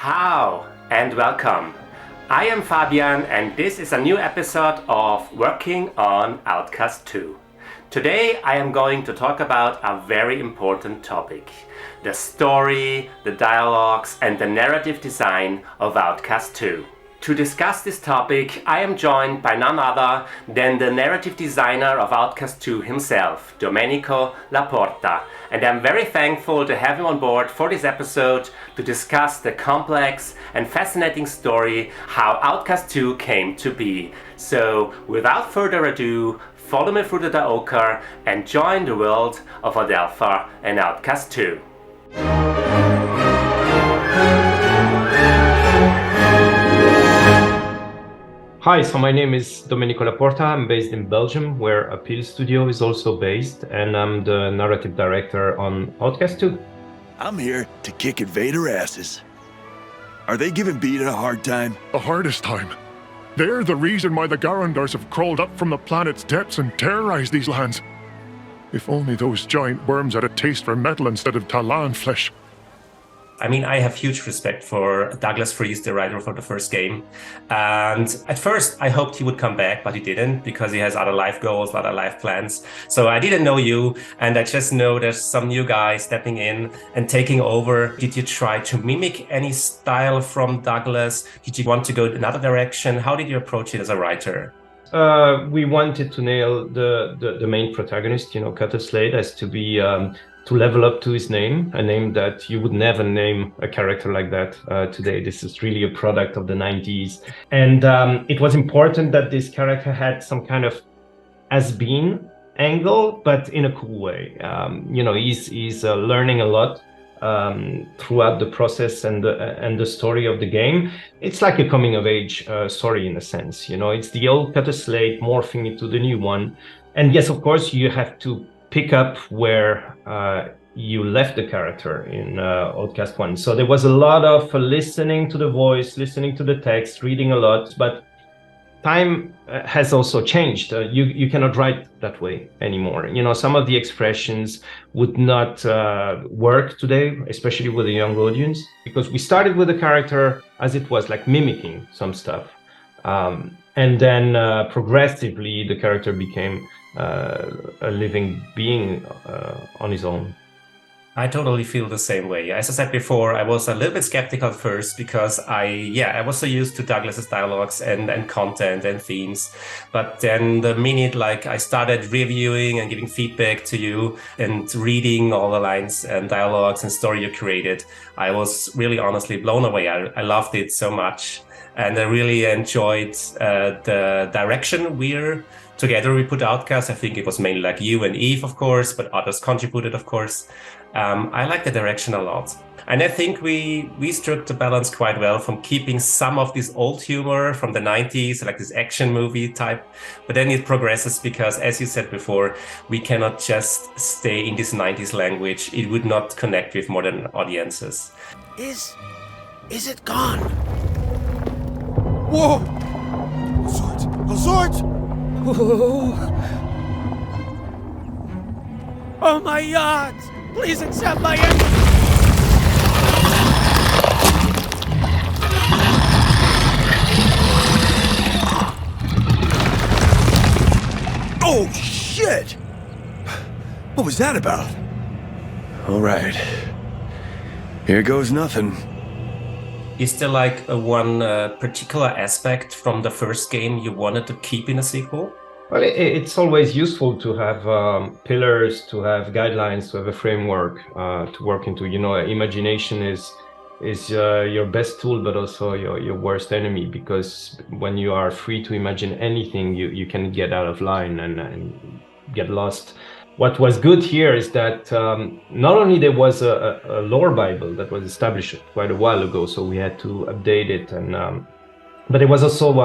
Ciao and welcome. I am Fabian and this is a new episode of Working on Outcast 2. Today I am going to talk about a very important topic: the story, the dialogues and the narrative design of Outcast 2. To discuss this topic, I am joined by none other than the narrative designer of Outcast 2 himself, Domenico La Porta, and I'm very thankful to have him on board for this episode to discuss the complex and fascinating story how Outcast 2 came to be. So, without further ado, follow me through the Daoka and join the world of Adelpha and Outcast 2. Hi, so my name is Domenico La Porta. I'm based in Belgium, where Appeal Studio is also based, and I'm the narrative director on Outcast 2. I'm here to kick Invader asses. Are they giving Beta a hard time? The hardest time. They're the reason why the Garandars have crawled up from the planet's depths and terrorized these lands. If only those giant worms had a taste for metal instead of Talan flesh. I mean, I have huge respect for Douglas Freeze, the writer for the first game. And at first, I hoped he would come back, but he didn't because he has other life goals, other life plans. So I didn't know you, and I just know there's some new guy stepping in and taking over. Did you try to mimic any style from Douglas? Did you want to go another direction? How did you approach it as a writer? We wanted to nail the main protagonist, Cutter Slade, as to be to level up to his name, a name that you would never name a character like that today. This is really a product of the 90s. And it was important that this character had some kind of has-been angle, but in a cool way. He's learning a lot throughout the process and the story of the game. It's like a coming-of-age story in a sense. It's the old Cutter Slade morphing into the new one. And yes, of course, you have to pick up where you left the character in Outcast 1. So there was a lot of listening to the voice, listening to the text, reading a lot, but time has also changed. You cannot write that way anymore. Some of the expressions would not work today, especially with a young audience, because we started with the character as it was, like mimicking some stuff. And then progressively the character became a living being on his own. I totally feel the same way. As I said before, I was a little bit skeptical at first because I was so used to Douglas's dialogues and content and themes. But then the minute I started reviewing and giving feedback to you and reading all the lines and dialogues and story you created, I was really honestly blown away. I loved it so much. And I really enjoyed the direction together we put Outcast. I think it was mainly you and Eve, of course, but others contributed, of course. I like the direction a lot. And I think we struck the balance quite well from keeping some of this old humor from the 90s, like this action movie type. But then it progresses because, as you said before, we cannot just stay in this 90s language. It would not connect with modern audiences. Is it gone? Whoa! A sword! Oh my God! Please accept my Oh shit! What was that about? All right. Here goes nothing. Is there one particular aspect from the first game you wanted to keep in a sequel? Well, it's always useful to have pillars, to have guidelines, to have a framework to work into. Imagination is your best tool, but also your worst enemy, because when you are free to imagine anything, you can get out of line and get lost. What was good here is that not only there was a lore Bible that was established quite a while ago, so we had to update it, but there was also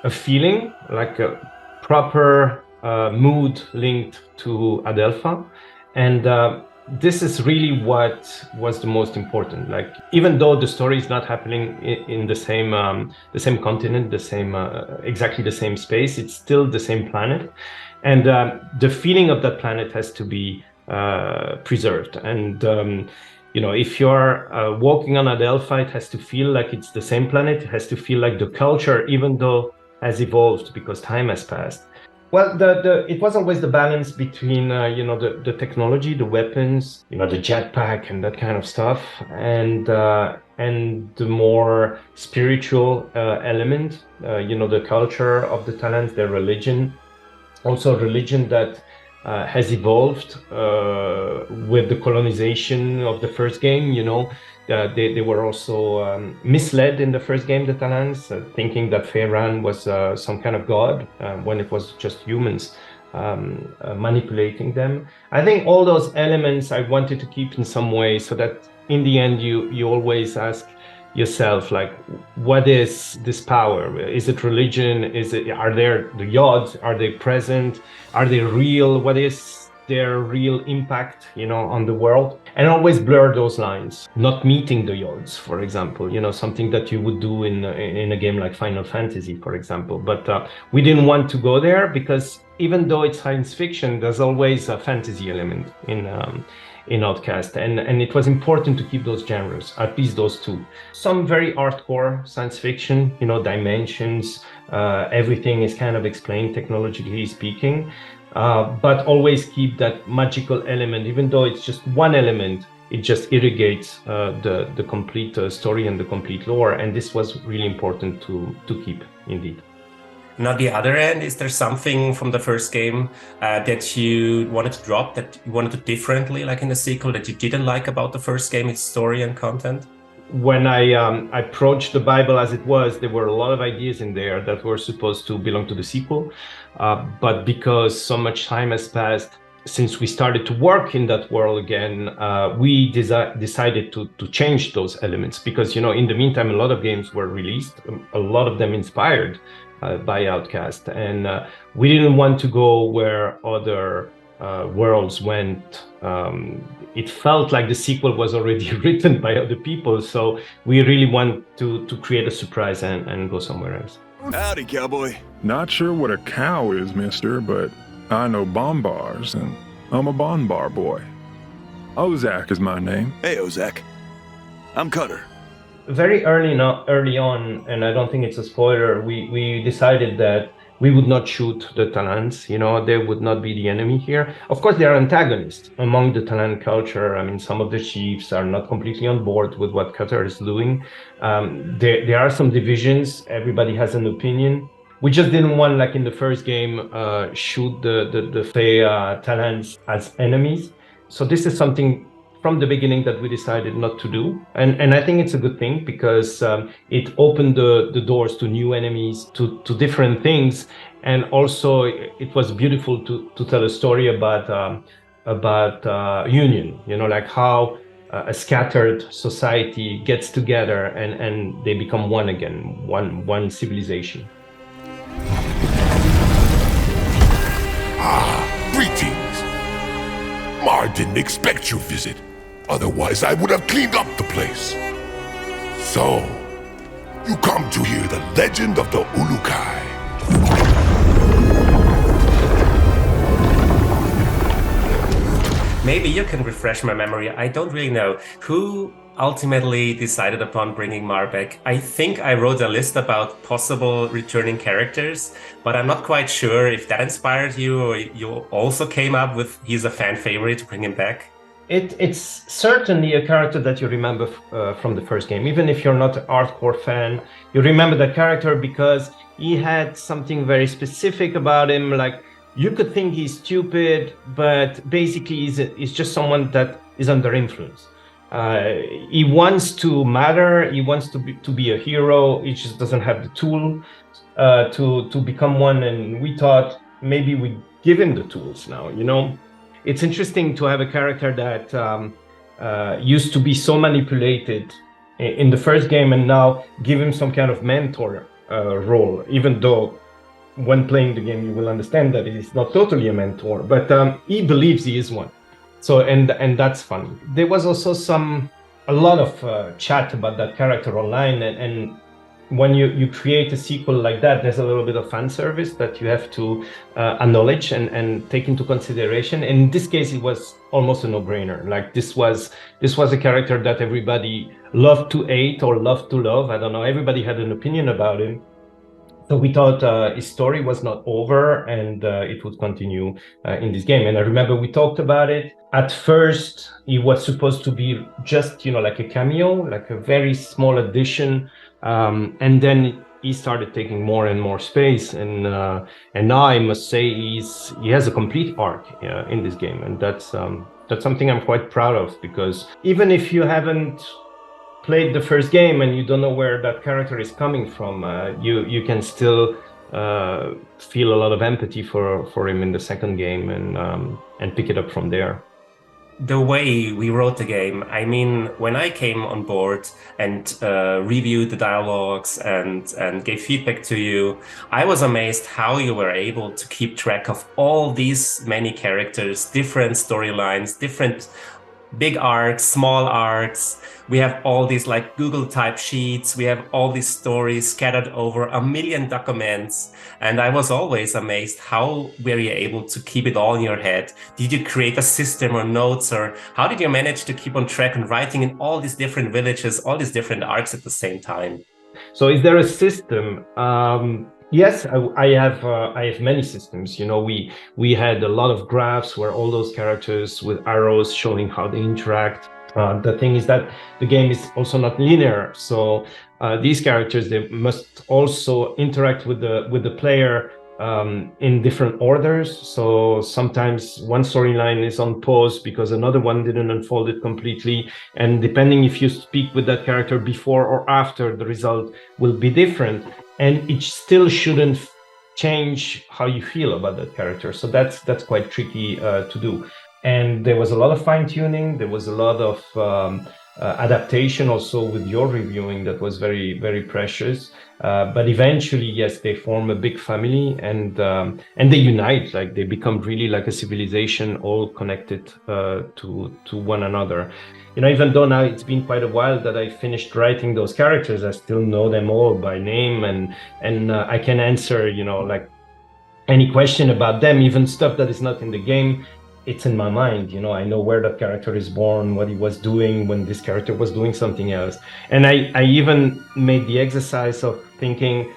a feeling, like a proper mood linked to Adelpha, and this is really what was the most important. Even though the story is not happening in the same continent, exactly the same space, it's still the same planet. And the feeling of that planet has to be preserved. And if you're walking on Adelpha, it has to feel like it's the same planet. It has to feel like the culture, even though has evolved because time has passed. Well, it was always the balance between the technology, the weapons, the jetpack and that kind of stuff, and the more spiritual element, the culture of the Talents, their religion, also a religion that has evolved with the colonization of the first game. They were also misled in the first game, the Talans, thinking that Feyran was some kind of god when it was just humans manipulating them. I think all those elements I wanted to keep in some way, so that in the end you always ask yourself, like, what is this power? Is it religion? Are there the yods? Are they present? Are they real? What is their real impact, on the world? And always blur those lines. Not meeting the yods, for example, something that you would do in a game like Final Fantasy, for example. But we didn't want to go there because even though it's science fiction, there's always a fantasy element in Outcast, and it was important to keep those genres, at least those two. Some very hardcore science fiction, dimensions, everything is kind of explained technologically speaking, but always keep that magical element. Even though it's just one element, it just irrigates the complete story and the complete lore, and this was really important to keep, indeed. And on the other end, is there something from the first game that you wanted to drop, that you wanted to differently, like in the sequel, that you didn't like about the first game, its story and content? When I approached the Bible as it was, there were a lot of ideas in there that were supposed to belong to the sequel. But because so much time has passed since we started to work in that world again, we decided to change those elements. Because, in the meantime, a lot of games were released, a lot of them inspired by Outcast, and we didn't want to go where other worlds went. It felt like the sequel was already written by other people, so we really want to create a surprise and go somewhere else. Howdy, cowboy. Not sure what a cow is, mister, but I know bombars, and I'm a bonbar boy. Ozak is my name. Hey, Ozak. I'm Cutter. Very early on, and I don't think it's a spoiler, we decided that we would not shoot the Talans. They would not be the enemy here. Of course, they are antagonists among the Talan culture. I mean, some of the chiefs are not completely on board with what Cutter is doing. There are some divisions. Everybody has an opinion. We just didn't want, like in the first game, shoot the Fey Talans as enemies. So this is something from the beginning that we decided not to do, and I think it's a good thing, because it opened the doors to new enemies, to different things, and also it was beautiful to tell a story about union. Like how a scattered society gets together and they become one again, one civilization. Greetings. Mar didn't expect your visit. Otherwise, I would have cleaned up the place. So, you come to hear the legend of the Ulukai. Maybe you can refresh my memory. I don't really know. Who ultimately decided upon bringing Mar back? I think I wrote a list about possible returning characters, but I'm not quite sure if that inspired you, or you also came up with he's a fan favorite to bring him back. It's certainly a character that you remember from the first game. Even if you're not a hardcore fan, you remember that character because he had something very specific about him. Like, you could think he's stupid, but basically he's just someone that is under influence. He wants to matter. He wants to be a hero. He just doesn't have the tool to become one. And we thought maybe we give him the tools now, It's interesting to have a character that used to be so manipulated in the first game, and now give him some kind of mentor role, even though when playing the game you will understand that he's not totally a mentor, but he believes he is one. So and that's funny. There was also a lot of chat about that character online, and when you create a sequel like that, there's a little bit of fan service that you have to acknowledge and take into consideration. And in this case, it was almost a no-brainer. Like this was a character that everybody loved to hate or loved to love. I don't know. Everybody had an opinion about him. So we thought his story was not over, and it would continue in this game. And I remember we talked about it. At first, it was supposed to be just, like a cameo, like a very small addition. And then he started taking more and more space. And now I must say he has a complete arc in this game. And that's something I'm quite proud of, because even if you haven't played the first game and you don't know where that character is coming from, you can still feel a lot of empathy for him in the second game and pick it up from there. The way we wrote the game, I mean, when I came on board and reviewed the dialogues and gave feedback to you, I was amazed how you were able to keep track of all these many characters, different storylines, different big arcs, small arcs. We have all these like Google type sheets. We have all these stories scattered over 1 million documents. And I was always amazed how were you able to keep it all in your head? Did you create a system or notes, or how did you manage to keep on track and writing in all these different villages, all these different arcs at the same time? So is there a system? Yes, I have many systems. We had a lot of graphs where all those characters with arrows showing how they interact. The thing is that the game is also not linear, so these characters, they must also interact with the player in different orders. So sometimes one storyline is on pause because another one didn't unfold it completely, and depending if you speak with that character before or after, the result will be different, and it still shouldn't change how you feel about that character. So that's quite tricky to do. And there was a lot of fine-tuning. There was a lot of adaptation also with your reviewing that was very, very precious. But eventually, yes, they form a big family, and they unite. Like they become really like a civilization, all connected to one another. Even though now it's been quite a while that I finished writing those characters, I still know them all by name, and I can answer like any question about them, even stuff that is not in the game. It's in my mind, I know where that character is born, what he was doing when this character was doing something else. And I even made the exercise of thinking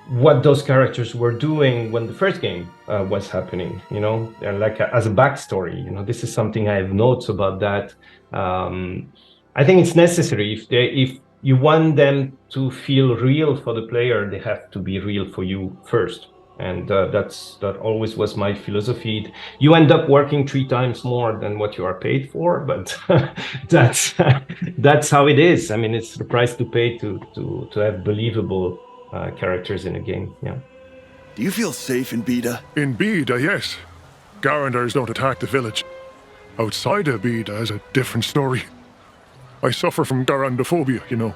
what those characters were doing when the first game was happening, like as a backstory. This is something I have notes about that. I think it's necessary. If you want them to feel real for the player, they have to be real for you first. And that always was my philosophy. You end up working 3 times more than what you are paid for, but that's how it is. I mean, it's the price to pay to have believable characters in a game. Yeah. Do you feel safe in Beta? In Beta, yes. Garandars don't attack the village. Outside of Beta is a different story. I suffer from Garandophobia,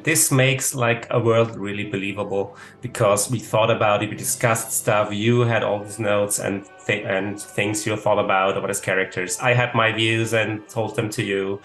This makes like a world really believable, because we thought about it, we discussed stuff, you had all these notes and things you thought about his characters. I had my views and told them to you,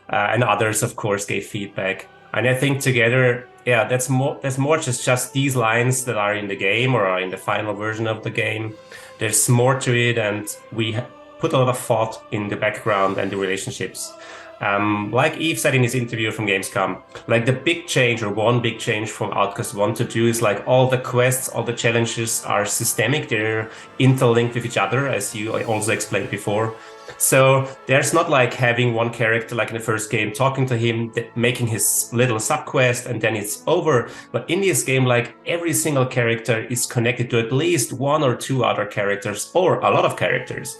and others of course gave feedback. And I think together, yeah, there's more just these lines that are in the game or are in the final version of the game. There's more to it, and we put a lot of thought in the background and the relationships. Like Yves said in his interview from Gamescom, like the big change, or one big change from Outcast 1 to 2 is like all the quests, all the challenges are systemic, they're interlinked with each other, as you also explained before. So there's not like having one character like in the first game, talking to him, making his little sub-quest, and then it's over. But in this game, like every single character is connected to at least 1 or 2 other characters, or a lot of characters,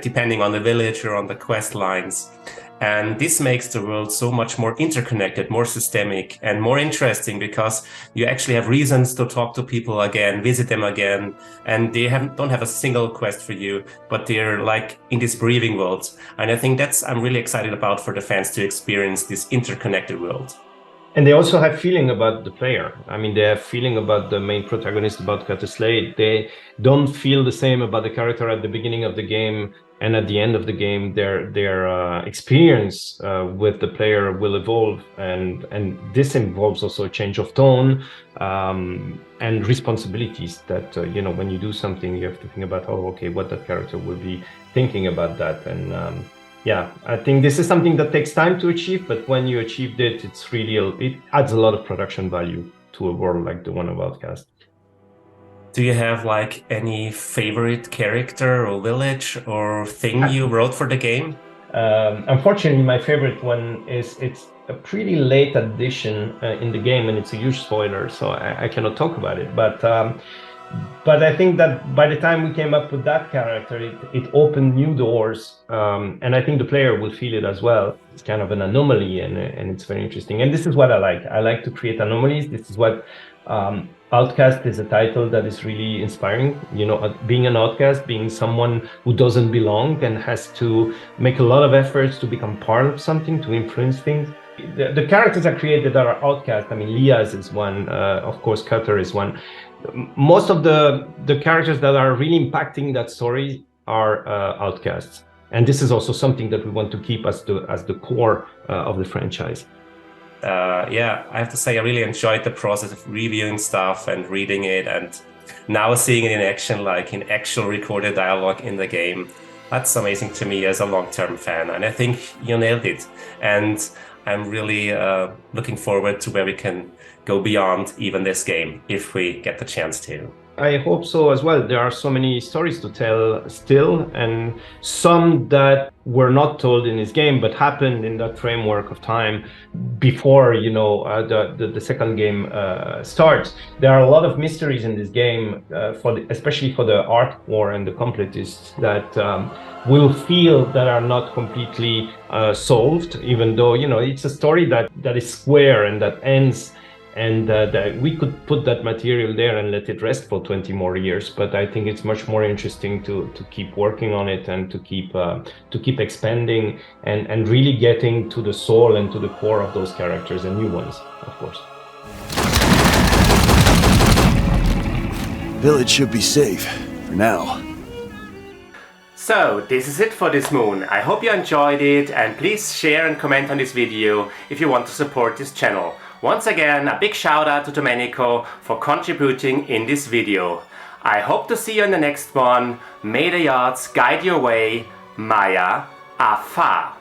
depending on the village or on the quest lines. And this makes the world so much more interconnected, more systemic, and more interesting, because you actually have reasons to talk to people again, visit them again, and they don't have a single quest for you, but they're like in this breathing world. And I think I'm really excited about for the fans to experience this interconnected world. And they also have feeling about the player. I mean, they have feeling about the main protagonist, about Cutter Slade. They don't feel the same about the character at the beginning of the game and at the end of the game. Their experience with the player will evolve, and this involves also a change of tone and responsibilities. That when you do something, you have to think about, oh, okay, what that character will be thinking about that. And yeah, I think this is something that takes time to achieve, but when you achieved it, it adds a lot of production value to a world like the one of Outcast. Do you have like any favorite character or village or thing you wrote for the game? Unfortunately, my favorite one it's a pretty late addition in the game, and it's a huge spoiler, so I cannot talk about it. But I think that by the time we came up with that character, it opened new doors, and I think the player will feel it as well. It's kind of an anomaly, and it's very interesting. And this is what I like. I like to create anomalies. This is what Outcast is a title that is really inspiring. Being an outcast, being someone who doesn't belong and has to make a lot of efforts to become part of something, to influence things. The characters I created that are outcast. I mean, Liaz is one. Of course, Cutter is one. Most of the characters that are really impacting that story are outcasts, and this is also something that we want to keep as the core of the franchise. Yeah, I have to say I really enjoyed the process of reviewing stuff and reading it, and now seeing it in action, like in actual recorded dialogue in the game. That's amazing to me as a long-term fan, and I think you nailed it. And I'm really looking forward to where we can go beyond even this game, if we get the chance to. I hope so as well. There are so many stories to tell still, and some that were not told in this game, but happened in that framework of time before, the second game starts. There are a lot of mysteries in this game, especially for the hardcore and the completists, that will feel that are not completely solved, even though, it's a story that is square and that ends. And that we could put that material there and let it rest for 20 more years. But I think it's much more interesting to keep working on it and to keep expanding and really getting to the soul and to the core of those characters and new ones, of course. Village should be safe for now. So, this is it for this moon. I hope you enjoyed it, and please share and comment on this video if you want to support this channel. Once again, a big shout out to Domenico for contributing in this video. I hope to see you in the next one. May the yards guide your way. Maya Afa.